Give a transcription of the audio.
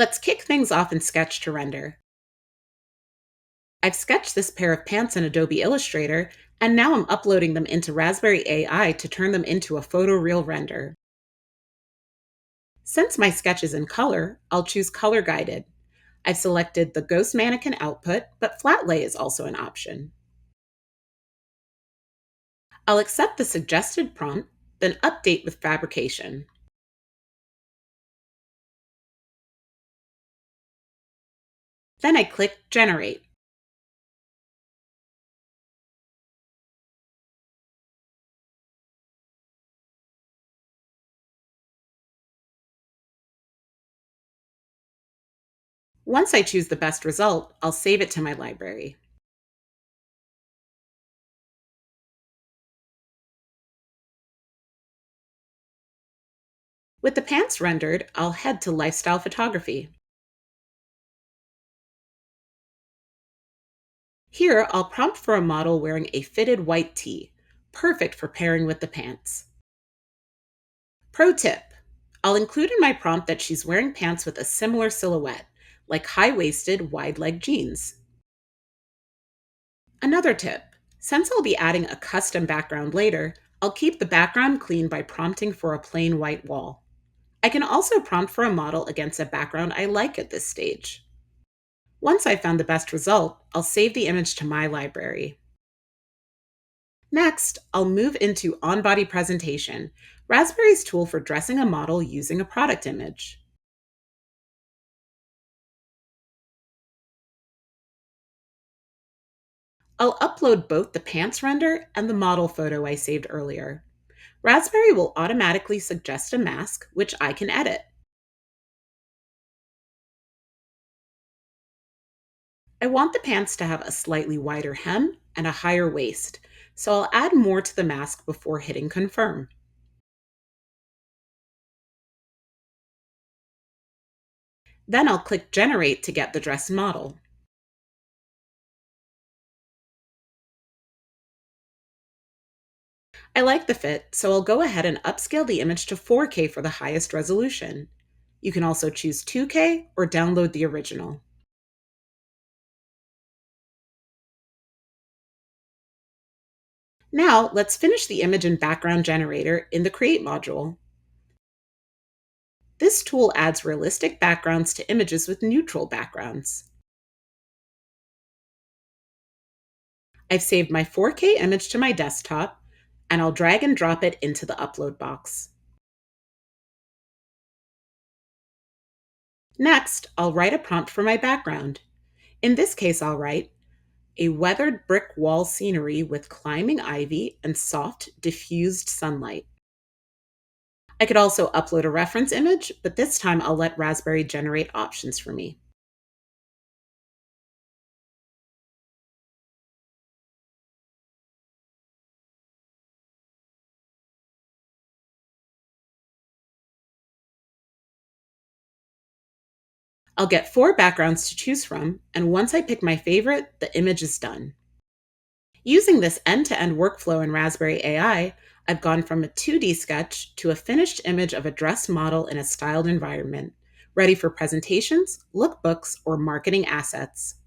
Let's kick things off in Sketch to render. I've sketched this pair of pants in Adobe Illustrator, and now I'm uploading them into Raspberry AI to turn them into a photoreal render. Since my sketch is in color, I'll choose Color Guided. I've selected the Ghost Mannequin output, but flat lay is also an option. I'll accept the suggested prompt, then update with fabrication. Then I click Generate. Once I choose the best result, I'll save it to my library. With the pants rendered, I'll head to Lifestyle Photography. Here, I'll prompt for a model wearing a fitted white tee, perfect for pairing with the pants. Pro tip: I'll include in my prompt that she's wearing pants with a similar silhouette, like high-waisted, wide-leg jeans. Another tip: since I'll be adding a custom background later, I'll keep the background clean by prompting for a plain white wall. I can also prompt for a model against a background I like at this stage. Once I've found the best result, I'll save the image to my library. Next, I'll move into On-Body Presentation, Raspberry's tool for dressing a model using a product image. I'll upload both the pants render and the model photo I saved earlier. Raspberry will automatically suggest a mask, which I can edit. I want the pants to have a slightly wider hem and a higher waist, so I'll add more to the mask before hitting confirm. Then I'll click Generate to get the dress model. I like the fit, so I'll go ahead and upscale the image to 4K for the highest resolution. You can also choose 2K or download the original. Now, let's finish the image and background generator in the Create module. This tool adds realistic backgrounds to images with neutral backgrounds. I've saved my 4K image to my desktop, and I'll drag and drop it into the upload box. Next, I'll write a prompt for my background. In this case, I'll write a weathered brick wall scenery with climbing ivy and soft, diffused sunlight. I could also upload a reference image, but this time I'll let Raspberry generate options for me. I'll get 4 backgrounds to choose from, and once I pick my favorite, the image is done. Using this end-to-end workflow in Raspberry AI, I've gone from a 2D sketch to a finished image of a dress model in a styled environment, ready for presentations, lookbooks, or marketing assets.